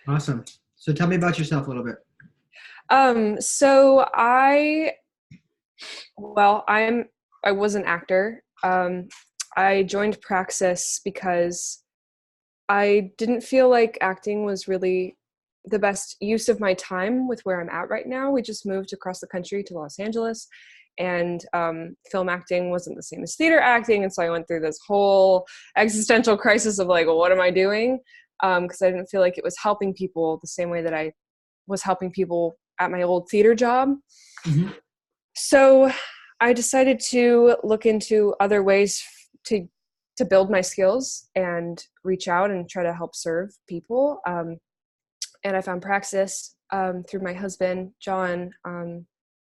Awesome. So tell me about yourself a little bit. So I was an actor. I joined Praxis because I didn't feel like acting was really the best use of my time with where I'm at right now. We just moved across the country to Los Angeles, and film acting wasn't the same as theater acting. And so I went through this whole existential crisis of like, well, what am I doing? Because I didn't feel like it was helping people the same way that I was helping people at my old theater job. Hmm. So I decided to look into other ways to to build my skills and reach out and try to help serve people. And I found Praxis through my husband, John.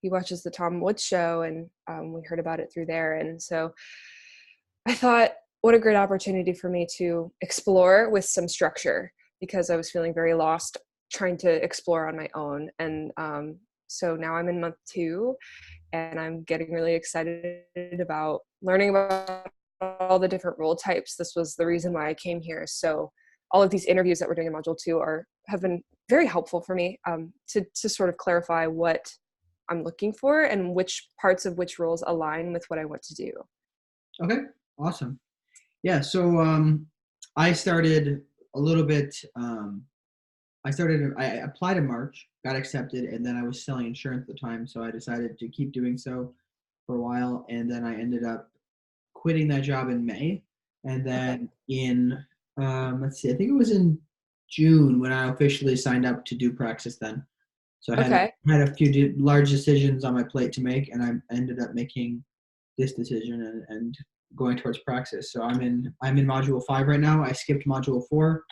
He watches the Tom Woods show, and we heard about it through there. And so I thought, what a great opportunity for me to explore with some structure because I was feeling very lost trying to explore on my own. And so now I'm in month 2, and I'm getting really excited about learning about all the different role types. This was the reason why I came here. So all of these interviews that we're doing in module 2 have been very helpful for me to sort of clarify what I'm looking for and which parts of which roles align with what I want to do. Okay. Awesome. Yeah. So I started a little bit. I applied in March, got accepted, and then I was selling insurance at the time. So I decided to keep doing so for a while. And then I ended up quitting that job in May. And Okay. then in, let's see, I think it was in June when I officially signed up to do Praxis then. So I Okay. had a few large decisions on my plate to make, and I ended up making this decision and going towards Praxis. So I'm in module 5 right now. I skipped module 4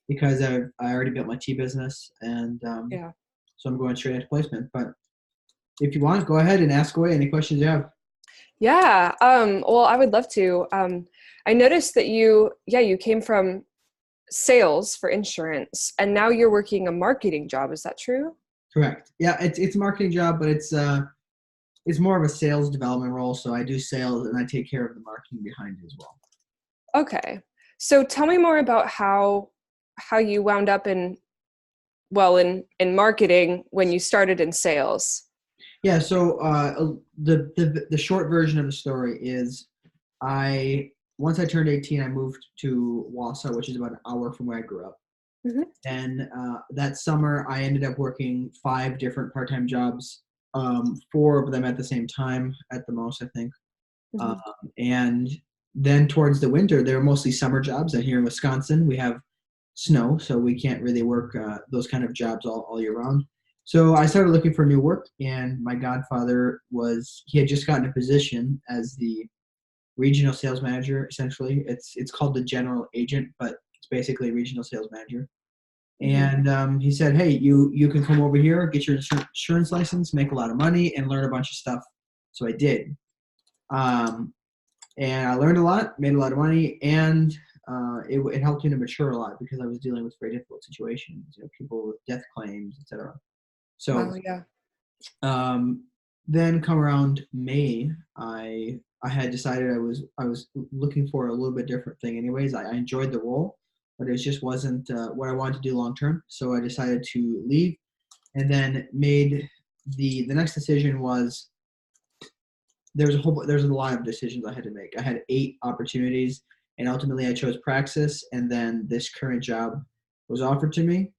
because I already built my tea business, and Yeah. so I'm going straight into placement. But if you want, go ahead and ask away any questions you have. Yeah. Well, I would love to. I noticed that you came from sales for insurance, and now you're working a marketing job. Is that true? Correct. Yeah, it's a marketing job, but it's more of a sales development role. So I do sales and I take care of the marketing behind it as well. Okay. So tell me more about how you wound up in marketing when you started in sales. Yeah. So the short version of the story is I once I turned 18, I moved to Wausau, which is about an hour from where I grew up. Hmm. And that summer, I ended up working 5 different part-time jobs, 4 of them at the same time, at the most, I think. Um, Hmm. and then towards the winter, they were mostly summer jobs. And here in Wisconsin, we have snow, so we can't really work those kind of jobs all year round. So I started looking for new work, and my godfather he had just gotten a position as the regional sales manager. Essentially, it's called the general agent, but it's basically a regional sales manager. Hmm. And he said, "Hey, you can come over here, get your insurance license, make a lot of money, and learn a bunch of stuff." So I did, um, and I learned a lot, made a lot of money, and it helped me to mature a lot because I was dealing with very difficult situations, people with death claims, etc. So Wow, yeah. um, then come around May, I had decided I was looking for a little bit different thing. Anyways, I enjoyed the role, but it just wasn't what I wanted to do long term. So I decided to leave, and then made the next decision was there's a lot of decisions I had to make. I had 8 opportunities, and ultimately I chose Praxis, and then this current job was offered to me,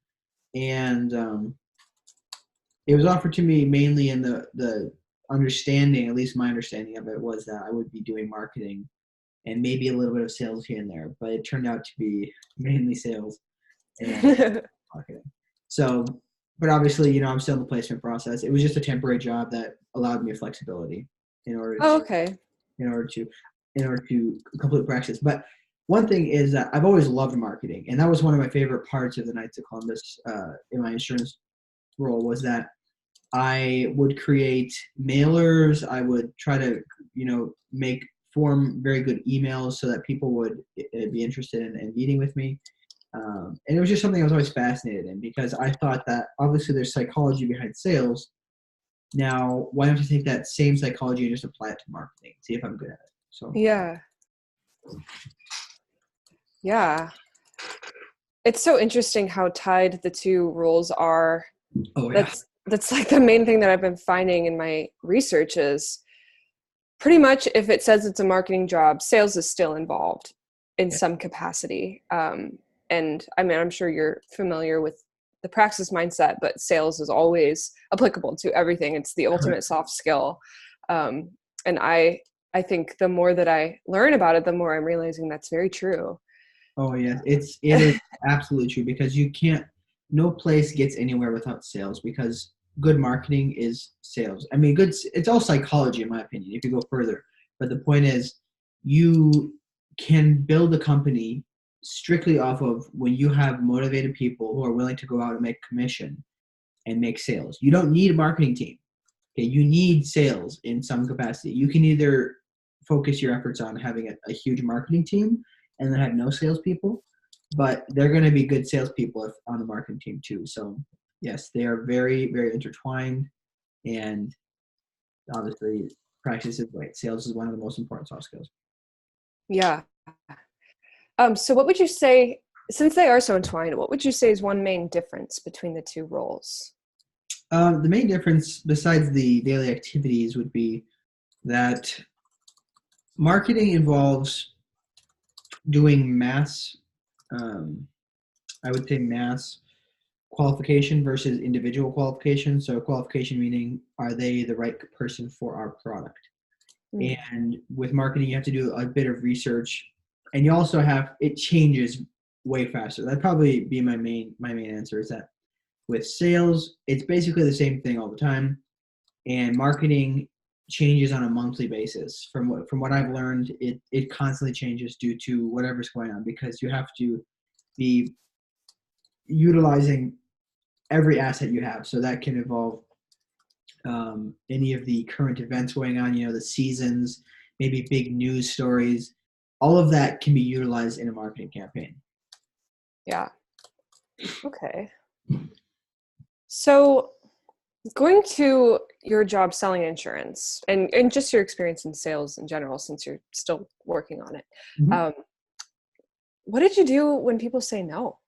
and it was offered to me mainly in the understanding, at least my understanding of it, was that I would be doing marketing and maybe a little bit of sales here and there, but it turned out to be mainly sales and marketing. So, but obviously, I'm still in the placement process. It was just a temporary job that allowed me flexibility in order Oh, to okay. in order to in order to complete Praxis. But one thing is that I've always loved marketing, and that was one of my favorite parts of the Knights of Columbus in my insurance role was that I would create mailers. I would try to, make form very good emails so that people would be interested in meeting with me. And it was just something I was always fascinated in because I thought that obviously there's psychology behind sales. Now, why don't you take that same psychology and just apply it to marketing? See if I'm good at it. So, Yeah. Yeah. It's so interesting how tied the two roles are. Oh yeah. That's like the main thing that I've been finding in my research is pretty much if it says it's a marketing job, sales is still involved in some capacity. And I mean, I'm sure you're familiar with the Praxis mindset, but sales is always applicable to everything. It's the ultimate Correct. soft skill. And I think the more that I learn about it, the more I'm realizing that's very true. Oh yeah, it is absolutely true because you can't. No place gets anywhere without sales because good marketing is sales. I mean, good. It's all psychology, in my opinion. If you go further, but the point is, you can build a company strictly off of when you have motivated people who are willing to go out and make commission and make sales. You don't need a marketing team. Okay, you need sales in some capacity. You can either focus your efforts on having a huge marketing team and then have no salespeople, but they're going to be good salespeople on the marketing team too. So yes, they are very, very intertwined, and obviously, practice is right. Sales is one of the most important soft skills. Yeah. So what would you say, since they are so entwined, what would you say is one main difference between the two roles? The main difference, besides the daily activities, would be that marketing involves doing mass, um, I would say mass qualification versus individual qualification. So qualification meaning, are they the right person for our product? Mm. And with marketing, you have to do a bit of research, and you also have it changes way faster. That'd probably be my main answer is that with sales, it's basically the same thing all the time, and marketing changes on a monthly basis. From what I've learned, it constantly changes due to whatever's going on because you have to be utilizing every asset you have. So that can involve any of the current events going on, the seasons, maybe big news stories. All of that can be utilized in a marketing campaign. Yeah. Okay. So going to your job selling insurance and just your experience in sales in general, since you're still working on it, Mhm. um, what did you do when people say no?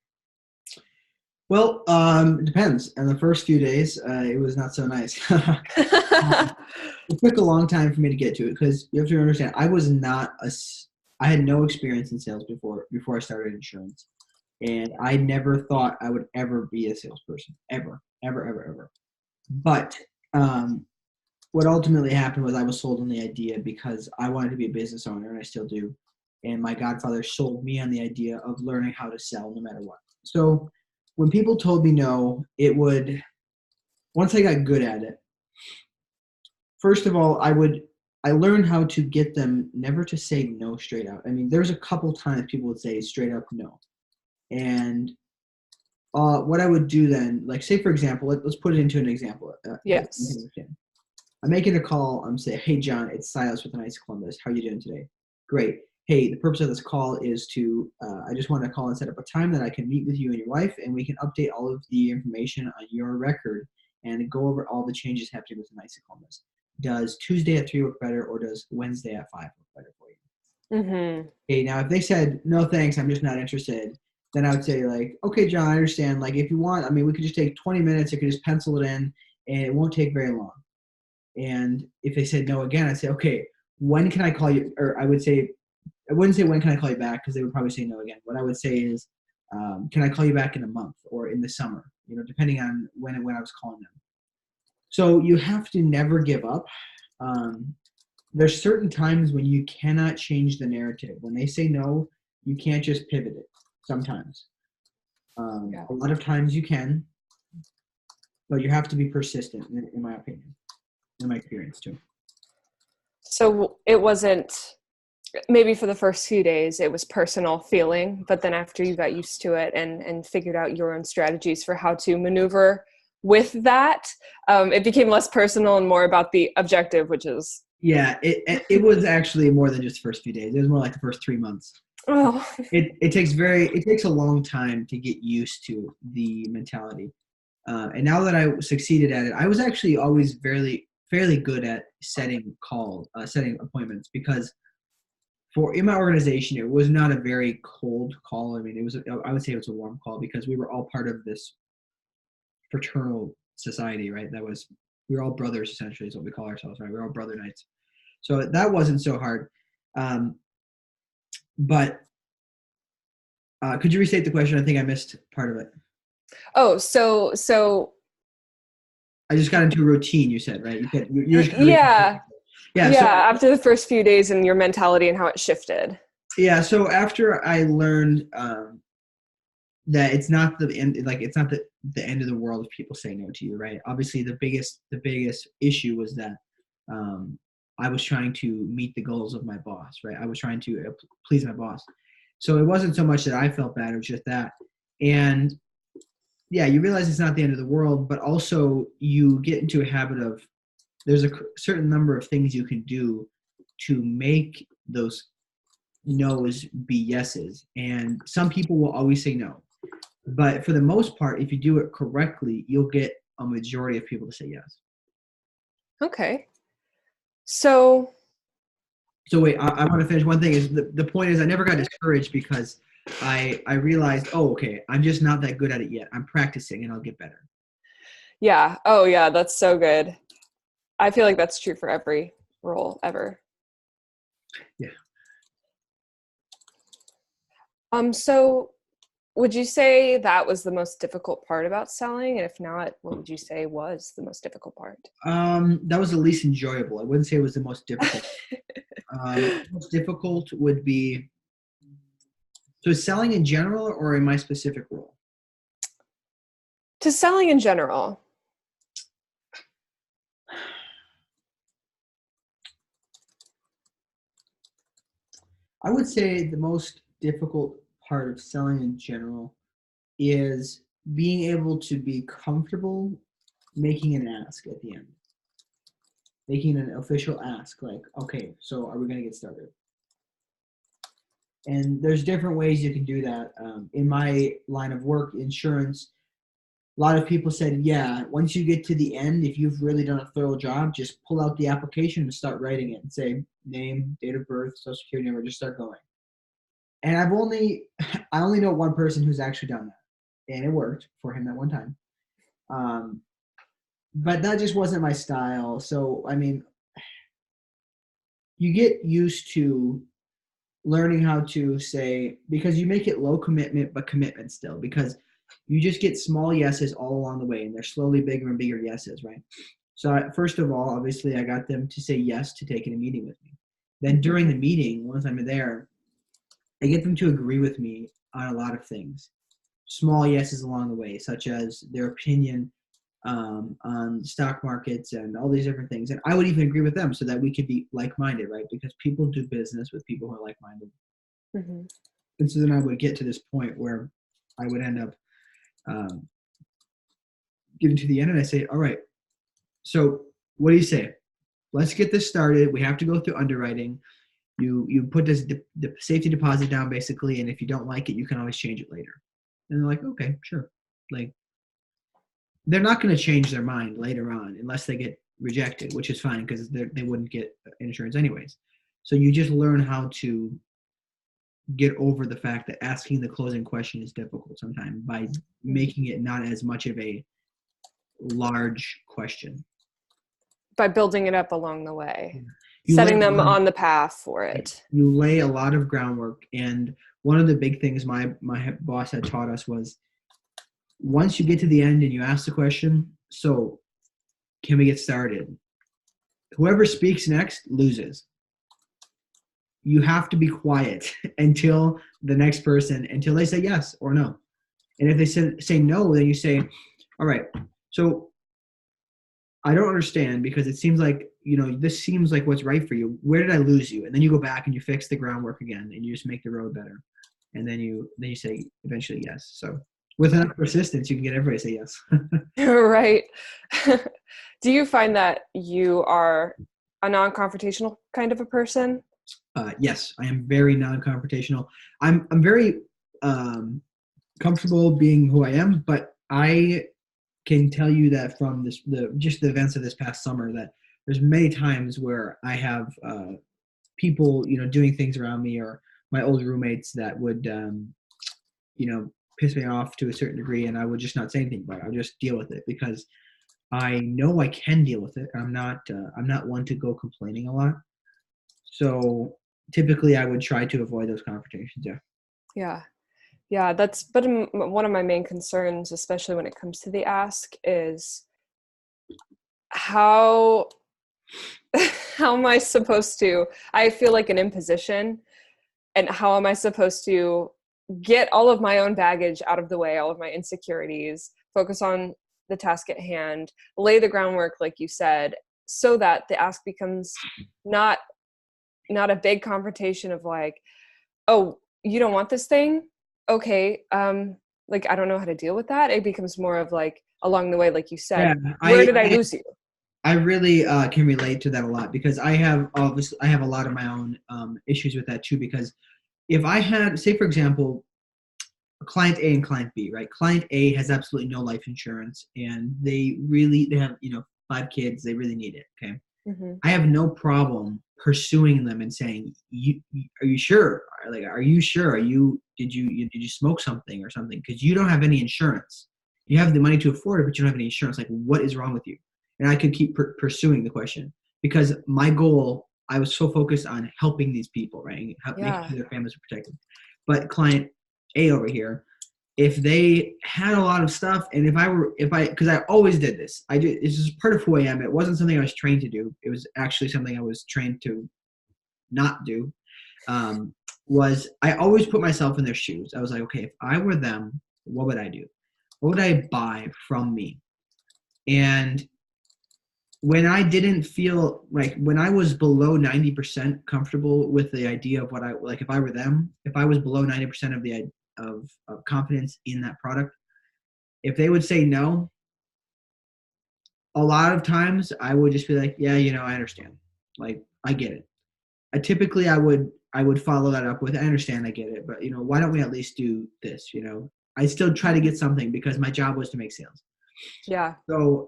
Well, it depends. In the first few days, it was not so nice. It took a long time for me to get to it because you have to understand, I had no experience in sales before I started insurance, and I never thought I would ever be a salesperson, ever, ever, ever, ever. But um, what ultimately happened was I was sold on the idea because I wanted to be a business owner, and I still do. And my godfather sold me on the idea of learning how to sell no matter what. So when people told me no, once I got good at it, first of all, I learned how to get them never to say no straight out. I mean, there's a couple times people would say straight up no. And what I would do then, like say for example, let's put it into an example. Yes. I'm making a call. I'm saying, "Hey John, it's Silas with the Knights of Columbus. How are you doing today?" Great. Hey, the purpose of this call is I just want to call and set up a time that I can meet with you and your wife, and we can update all of the information on your record and go over all the changes happening with the Knights of Columbus. Does Tuesday at 3 work better, or does Wednesday at 5 work better for you? Mm-hmm. Okay, now if they said, no thanks, I'm just not interested, then I would say like, okay, John, I understand. Like if you want, I mean, we could just take 20 minutes. You could just pencil it in and it won't take very long. And if they said no again, I'd say, okay, when can I call you? Or I wouldn't say when can I call you back because they would probably say no again. What I would say is, can I call you back in a month or in the summer? Depending on when I was calling them. So you have to never give up. Um, there's certain times when you cannot change the narrative. When they say no, you can't just pivot it. Sometimes, Yeah. a lot of times you can, but you have to be persistent, in my opinion, in my experience too. So it wasn't, maybe for the first few days it was personal feeling, but then after you got used to it and figured out your own strategies for how to maneuver with that, it became less personal and more about the objective, which is Yeah, it was actually more than just the first few days. It was more like the first 3 months. oh It takes a long time to get used to the mentality. And now that I succeeded at it, I was actually always fairly good at setting appointments because for in my organization, it was not a very cold call. I mean, I would say it was a warm call because we were all part of this fraternal society, right? We were all brothers essentially is what we call ourselves, right? We're all brother knights. So that wasn't so hard. But could you restate the question? I think I missed part of it. Oh, so I just got into a routine, you said, right? You're just yeah. Yeah. Yeah, So after the first few days and your mentality and how it shifted. yeah. So after I learned that it's not the end, like it's not the end of the world if people say no to you, right? Obviously, the biggest issue was that I was trying to meet the goals of my boss, right? I was trying to please my boss. So it wasn't so much that I felt bad; it was just that. And yeah, you realize it's not the end of the world, but also you get into a habit of there's a certain number of things you can do to make those no's be yeses. And some people will always say no. But for the most part, if you do it correctly, you'll get a majority of people to say yes. Okay. So wait, I want to finish one thing. Is the point is I never got discouraged because I realized, oh, okay, I'm just not that good at it yet. I'm practicing and I'll get better. yeah. Oh yeah, that's so good. I feel like that's true for every role ever. Yeah. So would you say that was the most difficult part about selling? And if not, what would you say was the most difficult part? That was the least enjoyable. I wouldn't say it was the most difficult. Most difficult would be so selling in general or in my specific role? To selling in general. I would say the most difficult part of selling in general is being able to be comfortable making an ask at the end. Making an official ask, like, okay, so are we going to get started? And there's different ways you can do that. In my line of work, insurance, a lot of people said, yeah, once you get to the end, if you've really done a thorough job, just pull out the application and start writing it and say name, date of birth, social security number, just start going. And I only know one person who's actually done that, and it worked for him that one time. But that just wasn't my style. So, I mean, you get used to learning how to say, because you make it low commitment, but commitment still, because you just get small yeses all along the way, and they're slowly bigger and bigger yeses, right? So first of all, obviously, I got them to say yes to taking a meeting with me. Then during the meeting, once I'm there, I get them to agree with me on a lot of things. Small yeses along the way, such as their opinion on stock markets and all these different things. And I would even agree with them so that we could be like-minded, right? Because people do business with people who are like-minded. Mm-hmm. And so then I would get to this point where I would end up getting to the end and I say, all right, so what do you say? Let's get this started. We have to go through underwriting. You put this safety deposit down basically, and if you don't like it, you can always change it later. And they're like, okay, sure. Like, they're not going to change their mind later on unless they get rejected, which is fine because they wouldn't get insurance anyways. So you just learn how to get over the fact that asking the closing question is difficult sometimes by making it not as much of a large question. By building it up along the way. Setting them on the path for it. You lay a lot of groundwork. And one of the big things my boss had taught us was once you get to the end and you ask the question, so can we get started? Whoever speaks next loses. You have to be quiet until the next person, until they say yes or no. And if they say no, then you say, all right, so I don't understand because it seems like, this seems like what's right for you. Where did I lose you? And then you go back and you fix the groundwork again and you just make the road better. And then you say eventually yes. So with enough persistence, you can get everybody to say yes. Right. Do you find that you are a non-confrontational kind of a person? Yes, I am very non-confrontational. I'm very comfortable being who I am, but I can tell you that from the events of this past summer that there's many times where I have people, doing things around me, or my old roommates that would, piss me off to a certain degree, and I would just not say anything about it. I would just deal with it because I know I can deal with it. I'm not one to go complaining a lot. So typically I would try to avoid those confrontations. Yeah. Yeah. Yeah, that's been one of my main concerns, especially when it comes to the ask, is how how am I supposed to, I feel like an imposition, and how am I supposed to get all of my own baggage out of the way, all of my insecurities, focus on the task at hand, lay the groundwork, like you said, so that the ask becomes not a big confrontation of like, oh, you don't want this thing? Okay, like, I don't know how to deal with that. It becomes more of like, along the way, like you Yeah. said, where I, did I I, lose you? I really can relate to that a lot because I have a lot of my own issues with that too. Because if I had, say, for example, client A and client B, right? Client A has absolutely no life insurance, and they have 5 kids. They really need it. Okay, Mm-hmm. I have no problem pursuing them and saying, Are you sure? Like, are you sure? Did you smoke something or something? Because you don't have any insurance. You have the money to afford it, but you don't have any insurance. Like, what is wrong with you?" And I could keep pursuing the question because my goal, I was so focused on helping these people, right? Making Yeah. sure their families are protected. But client A over here, if they had a lot of stuff, and because I always did this, it's just part of who I am. It wasn't something I was trained to do. It was actually something I was trained to not do. Was I always put myself in their shoes. I was like, okay, if I were them, what would I do? What would I buy from me? And when I didn't feel like, when I was below 90% comfortable with the idea of what I like, if I were them, if I was below 90% of the of confidence in that product, if they would say no, a lot of times I would just be like, yeah, I understand. Like, I get it. I typically I would follow that up with, I understand, I get it, but why don't we at least do this? I still try to get something because my job was to make sales. Yeah. So,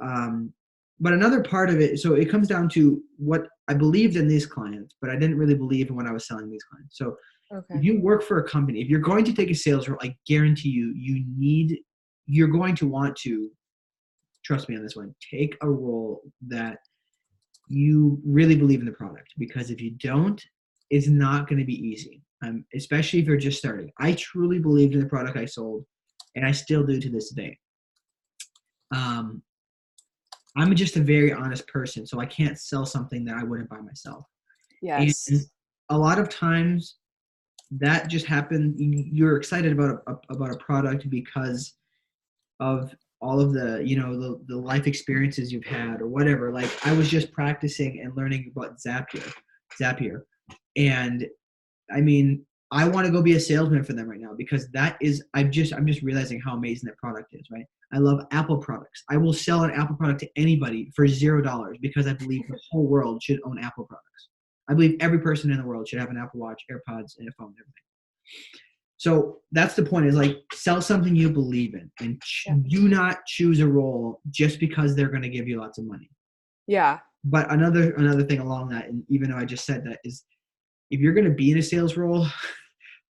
but another part of it, so it comes down to what I believed in these clients, but I didn't really believe in what I was selling these clients. So if Okay. you work for a company, if you're going to take a sales role, I guarantee you're going to want to, trust me on this one, take a role that you really believe in the product, because if you don't, it's not going to be easy. Especially if you're just starting. I truly believed in the product I sold, and I still do to this day. Um, I'm just a very honest person, so I can't sell something that I wouldn't buy myself. And Yes. a lot of times that just happened. You're excited about a product because of all of the life experiences you've had or whatever. Like, I was just practicing and learning about Zapier, and I mean, I want to go be a salesman for them right now because I'm just realizing how amazing that product is, right? I love Apple products. I will sell an Apple product to anybody for $0 because I believe the whole world should own Apple products. I believe every person in the world should have an Apple Watch, AirPods, and a phone, everything. So that's the point, is like, sell something you believe in, and Yeah. do not choose a role just because they're going to give you lots of money. Yeah. But another thing along that, and even though I just said that, is if you're going to be in a sales role,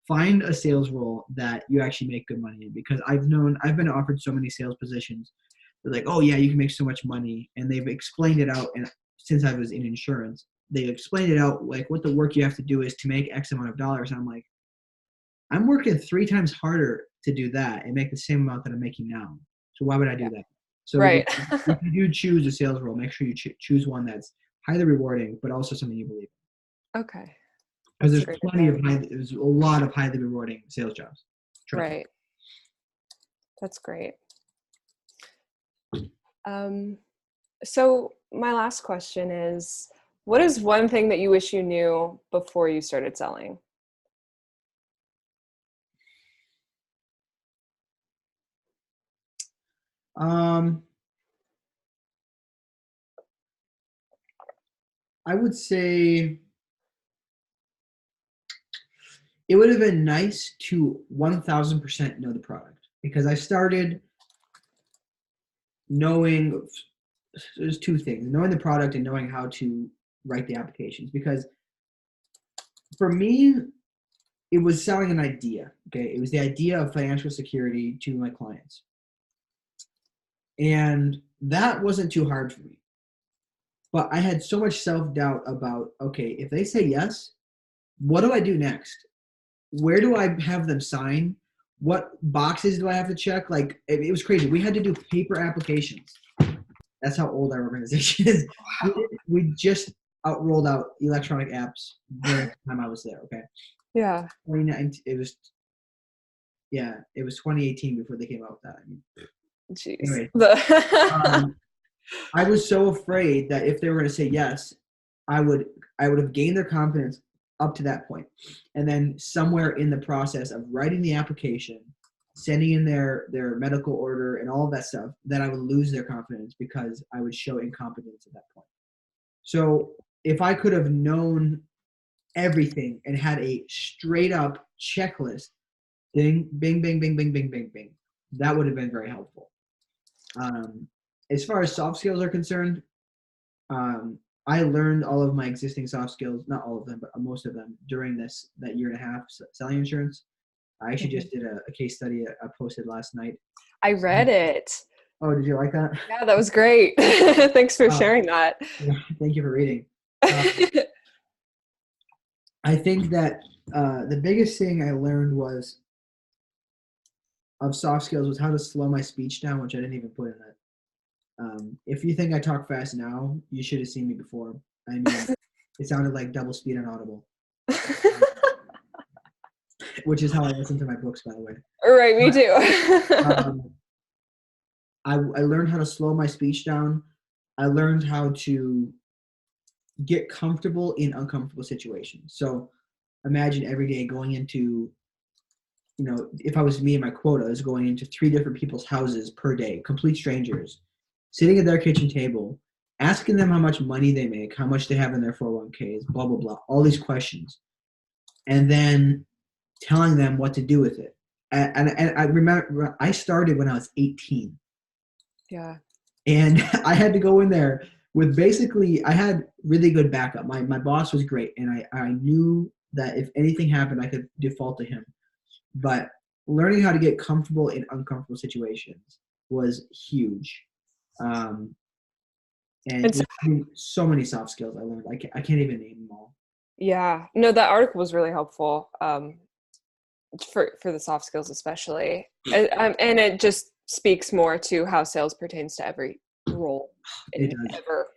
find a sales role that you actually make good money in. Because I've been offered so many sales positions. They're like, oh yeah, you can make so much money. And they've explained it out. And since I was in insurance, they explained it out, like, what the work you have to do is to make X amount of dollars. And I'm like, I'm working 3 times harder to do that and make the same amount that I'm making now. So why would I do Yeah. that? So Right. if you do choose a sales role, make sure you choose one that's highly rewarding, but also something you believe in. Okay. Because That's great advice. there's a lot of highly rewarding sales jobs. Trust me. Right. That's great. Um, so my last question is, what is one thing that you wish you knew before you started selling? Um, I would say it would have been nice to 1000% know the product, because I started knowing, there's 2 things: knowing the product and knowing how to write the applications. Because For me, it was selling an idea. Okay, it was the idea of financial security to my clients, and that wasn't too hard for me. But I had so much self-doubt about, okay, if they say yes, what do I do next? Where do I have them sign? What boxes do I have to check? Like, it was crazy. We had to do paper applications. That's how old our organization is. Wow. We just rolled out electronic apps during the time I was there. Okay, Yeah. 2019. It was 2018 before they came out with that. I mean, Jeez. anyway, I was so afraid that if they were going to say yes, I would have gained their confidence up to that point, and then somewhere in the process of writing the application, sending in their medical order and all of that stuff, then I would lose their confidence because I would show incompetence at that point. So if I could have known everything and had a straight up checklist, ding, bing, bing, bing, bing, bing, bing, bing, that would have been very helpful. As far as soft skills are concerned, I learned all of my existing soft skills, not all of them, but most of them during that year and a half selling insurance. I actually just did a case study I posted last night. I read it. Oh, did you like that? Yeah, that was great. Thanks for sharing that. Yeah, thank you for reading. I think that the biggest thing I learned of soft skills was how to slow my speech down, which I didn't even put in that. If you think I talk fast now, you should have seen me before. I mean, it sounded like double speed on Audible, which is how I listen to my books, by the way. Right, me too. I learned how to slow my speech down. I learned how to get comfortable in uncomfortable situations. So imagine every day going into, if I was me and my quota, is going into 3 different people's houses per day, complete strangers, sitting at their kitchen table, asking them how much money they make, how much they have in their 401ks, blah, blah, blah, all these questions. And then telling them what to do with it. And I remember I started when I was 18. Yeah. And I had to go in there with I had really good backup. My boss was great. And I knew that if anything happened, I could default to him. But learning how to get comfortable in uncomfortable situations was huge. And so many soft skills I learned. I can't even name them all. Yeah. No, that article was really helpful for the soft skills especially. And it just speaks more to how sales pertains to every role ever.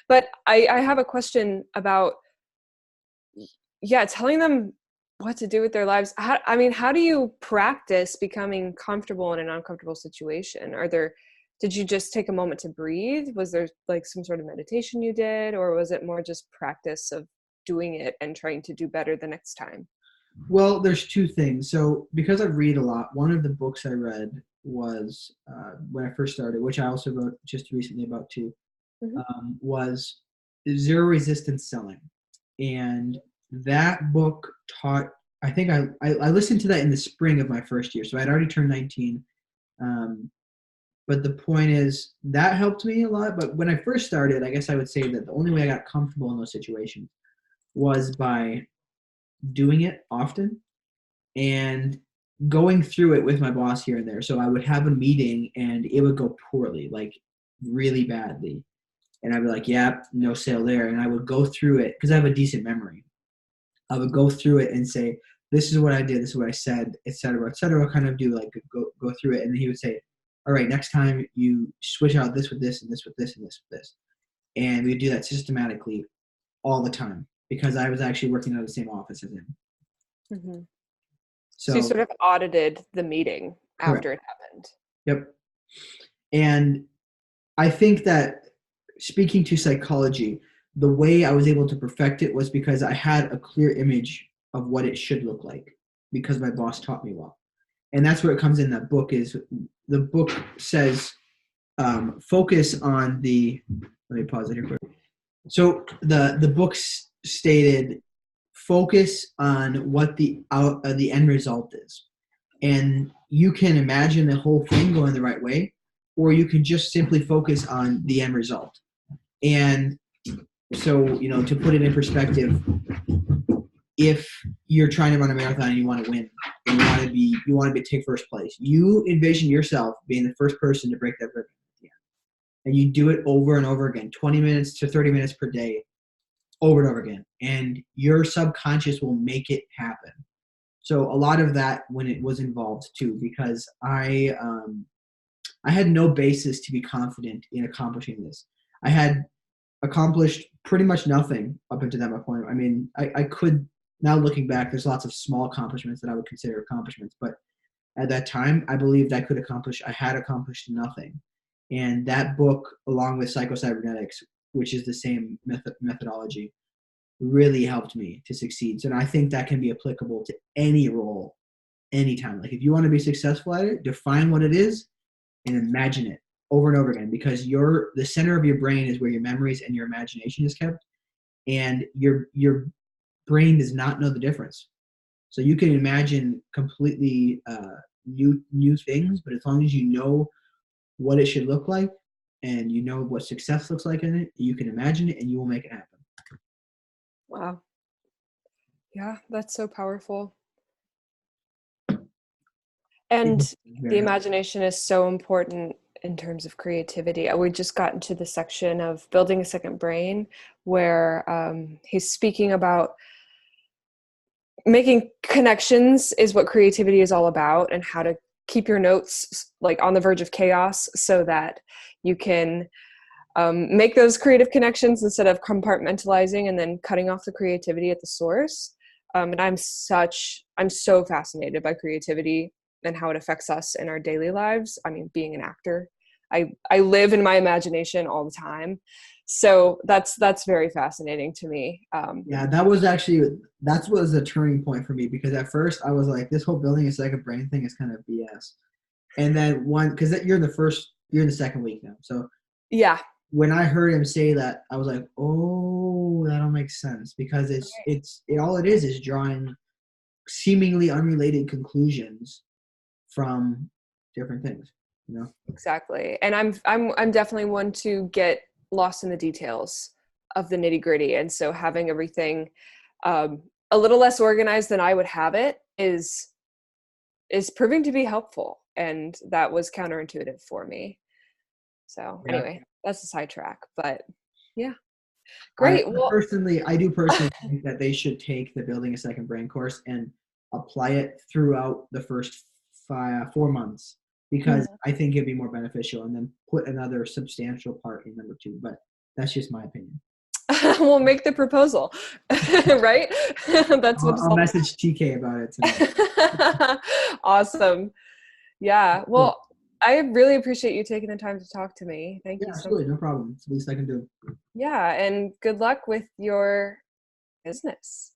But I have a question about, telling them what to do with their lives. How do you practice becoming comfortable in an uncomfortable situation? Did you just take a moment to breathe? Was there like some sort of meditation you did, or was it more just practice of doing it and trying to do better the next time? Well, there's 2 things. So because I read a lot, one of the books I read was when I first started, which I also wrote just recently about too, was Zero Resistance Selling. And that book taught, I think I listened to that in the spring of my first year. So I'd already turned 19. But the point is that helped me a lot. But when I first started, I guess I would say that the only way I got comfortable in those situations was by doing it often and going through it with my boss here and there. So I would have a meeting and it would go poorly, like really badly. And I'd be like, yeah, no sale there. And I would go through it because I have a decent memory. I would go through it and say, this is what I did, this is what I said, et cetera, kind of do like go through it. And then he would say, all right, next time you switch out this with this and this with this and this with this. And we do that systematically all the time because I was actually working out of the same office as him. Mm-hmm. So you sort of audited the meeting after it happened. Yep. And I think that speaking to psychology, the way I was able to perfect it was because I had a clear image of what it should look like because my boss taught me well. And that's where it comes in that book is the book says focus on let me pause it here quick. So the book stated focus on what the end result is. And you can imagine the whole thing going the right way, or you can just simply focus on the end result. And so, to put it in perspective, if you're trying to run a marathon and you want to win, and you want to take first place, you envision yourself being the first person to break that record at the end. And you do it over and over again, 20 minutes to 30 minutes per day, over and over again. And your subconscious will make it happen. So a lot of that when it was involved too, because I had no basis to be confident in accomplishing this. I had accomplished pretty much nothing up until that point. I mean, I could, now looking back, there's lots of small accomplishments that I would consider accomplishments, but at that time, I believed I had accomplished nothing. And that book, along with Psycho-Cybernetics, which is the same methodology, really helped me to succeed. So I think that can be applicable to any role, anytime. Like if you want to be successful at it, define what it is and imagine it over and over again, because the center of your brain is where your memories and your imagination is kept, and your brain does not know the difference. So you can imagine completely new things, but as long as you know what it should look like and you know what success looks like in it, you can imagine it and you will make it happen. Wow. Yeah, that's so powerful. And the imagination is so important in terms of creativity. We just got into the section of building a second brain where he's speaking about making connections is what creativity is all about, and how to keep your notes like on the verge of chaos so that you can make those creative connections instead of compartmentalizing and then cutting off the creativity at the source. And I'm so fascinated by creativity and how it affects us in our daily lives. I mean, being an actor, I live in my imagination all the time. So that's very fascinating to me. Yeah, that was a turning point for me, because at first I was like, this whole building a second brain thing is kind of BS. And then because you're in the second week now. So yeah, when I heard him say that, I was like, oh, that'll make sense, because all it is drawing seemingly unrelated conclusions from different things, you know? Exactly. And I'm definitely one to get lost in the details of the nitty gritty. And so having everything a little less organized than I would have it is proving to be helpful. And that was counterintuitive for me. So anyway, that's a sidetrack, but yeah. Great. I do personally think that they should take the Building a Second Brain course and apply it throughout the first 4 months, because I think it'd be more beneficial, and then put another substantial part in number 2. But that's just my opinion. We'll make the proposal, right? That's what I'll message TK about it tonight. Awesome. Yeah. Well, I really appreciate you taking the time to talk to me. Thank you so much. Absolutely, no problem. It's the least I can do. Yeah, and good luck with your business.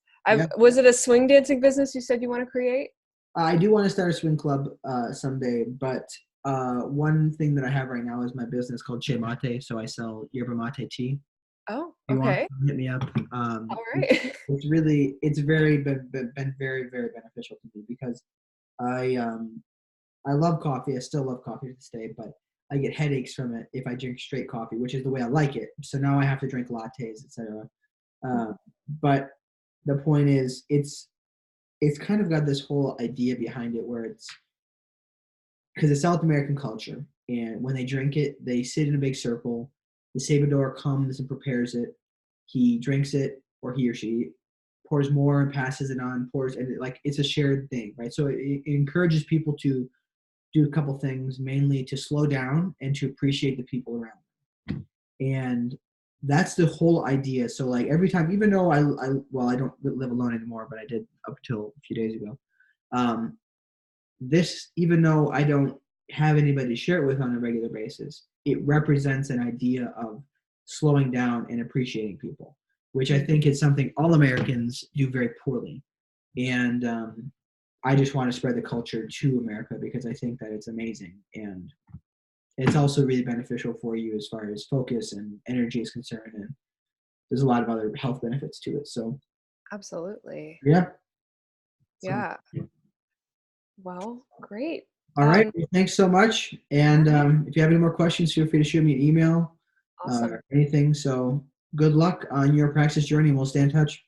Was it a swing dancing business you said you want to create? I do want to start a swing club someday, but one thing that I have right now is my business called Che Mate, so I sell yerba mate tea. Oh, if you okay. want, hit me up. All right. It's been very, very beneficial to me, because I love coffee. I still love coffee to this day, but I get headaches from it if I drink straight coffee, which is the way I like it. So now I have to drink lattes, etc. But the point is, it's kind of got this whole idea behind it, where because it's South American culture, and when they drink it, they sit in a big circle. The sabador comes and prepares it. He drinks it, or he or she pours more and passes it on, and it's a shared thing, right? So it encourages people to do a couple things, mainly to slow down and to appreciate the people around them. And that's the whole idea. So like every time, even though I don't live alone anymore, but I did up till a few days ago. Even though I don't have anybody to share it with on a regular basis, it represents an idea of slowing down and appreciating people, which I think is something all Americans do very poorly. And I just want to spread the culture to America, because I think that it's amazing, and it's also really beneficial for you as far as focus and energy is concerned, and there's a lot of other health benefits to it. So absolutely. Yeah. Well, great. All right. Well, thanks so much. And if you have any more questions, feel free to shoot me an email. Awesome. Or anything. So good luck on your Praxis journey, and we'll stay in touch.